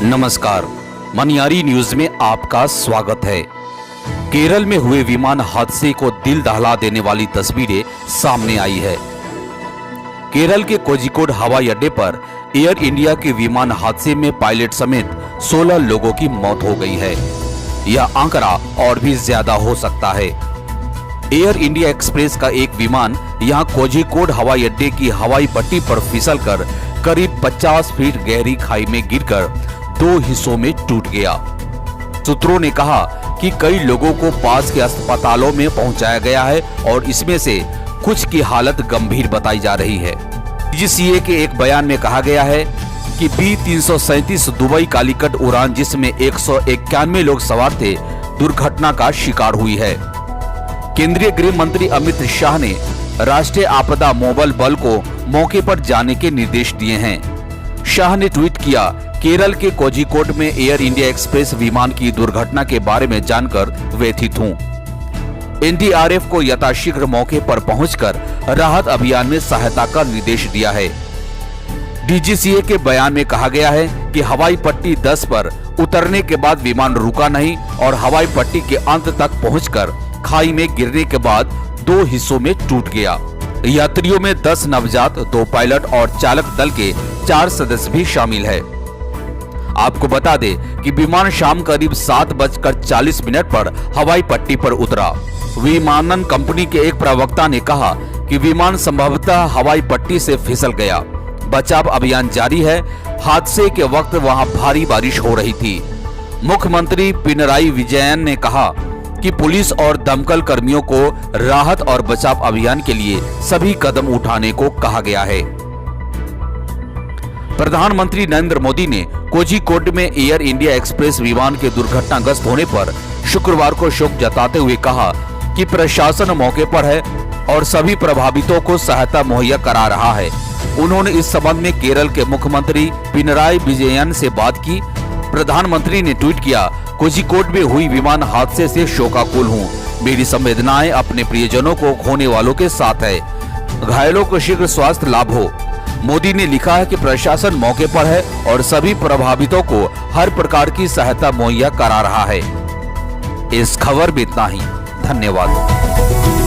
नमस्कार, मनियारी न्यूज में आपका स्वागत है। केरल में हुए विमान हादसे को दिल दहला देने वाली तस्वीरें सामने आई है। केरल के कोझिकोड हवाई अड्डे पर एयर इंडिया के विमान हादसे में पायलट समेत 16 लोगों की मौत हो गई है। यह आंकड़ा और भी ज्यादा हो सकता है। एयर इंडिया एक्सप्रेस का एक विमान यहां कोझिकोड हवाई अड्डे की हवाई पट्टी पर फिसलकर करीब 50 फीट गहरी खाई में गिरकर 2 हिस्सों में टूट गया। सूत्रों ने कहा कि कई लोगों को पास के अस्पतालों में पहुंचाया गया है और इसमें से कुछ की हालत गंभीर बताई जा रही है। डीजीसीए के एक बयान में कहा गया है कि B337 दुबई कालीकट उड़ान जिसमें 191 लोग सवार थे, दुर्घटना का शिकार हुई है। केंद्रीय गृह मंत्री अमित शाह ने राष्ट्रीय आपदा मोबाइल बल को मौके पर जाने के निर्देश दिए हैं। शाह ने ट्वीट किया, केरल के कोझिकोड में एयर इंडिया एक्सप्रेस विमान की दुर्घटना के बारे में जानकर व्यथित हूं। एनडीआरएफ को यथाशीघ्र मौके पर पहुंचकर राहत अभियान में सहायता का निर्देश दिया है। डीजीसीए के बयान में कहा गया है कि हवाई पट्टी 10 पर उतरने के बाद विमान रुका नहीं और हवाई पट्टी के अंत तक पहुंचकर खाई में गिरने के बाद 2 हिस्सों में टूट गया। यात्रियों में 10 नवजात, 2 पायलट और चालक दल के 4 सदस्य भी शामिल है। आपको बता दें कि विमान शाम करीब 7:40 पर हवाई पट्टी पर उतरा। विमानन कंपनी के एक प्रवक्ता ने कहा कि विमान संभवतः हवाई पट्टी से फिसल गया। बचाव अभियान जारी है। हादसे के वक्त वहां भारी बारिश हो रही थी। मुख्यमंत्री पिनराई विजयन ने कहा कि पुलिस और दमकल कर्मियों को राहत और बचाव अभियान के लिए सभी कदम उठाने को कहा गया है। प्रधानमंत्री नरेंद्र मोदी ने कोझिकोड में एयर इंडिया एक्सप्रेस विमान के दुर्घटनाग्रस्त होने पर शुक्रवार को शोक जताते हुए कहा कि प्रशासन मौके पर है और सभी प्रभावितों को सहायता मुहैया करा रहा है। उन्होंने इस संबंध में केरल के मुख्यमंत्री पिनराई विजयन से बात की। प्रधानमंत्री ने ट्वीट किया, कोझिकोड में हुई विमान हादसे से शोकाकुल हूँ। मेरी संवेदनाएं अपने प्रियजनों को खोने वालों के साथ है। घायलों को शीघ्र स्वास्थ्य लाभ हो। मोदी ने लिखा है कि प्रशासन मौके पर है और सभी प्रभावितों को हर प्रकार की सहायता मुहैया करा रहा है। इस खबर में इतना ही। धन्यवाद।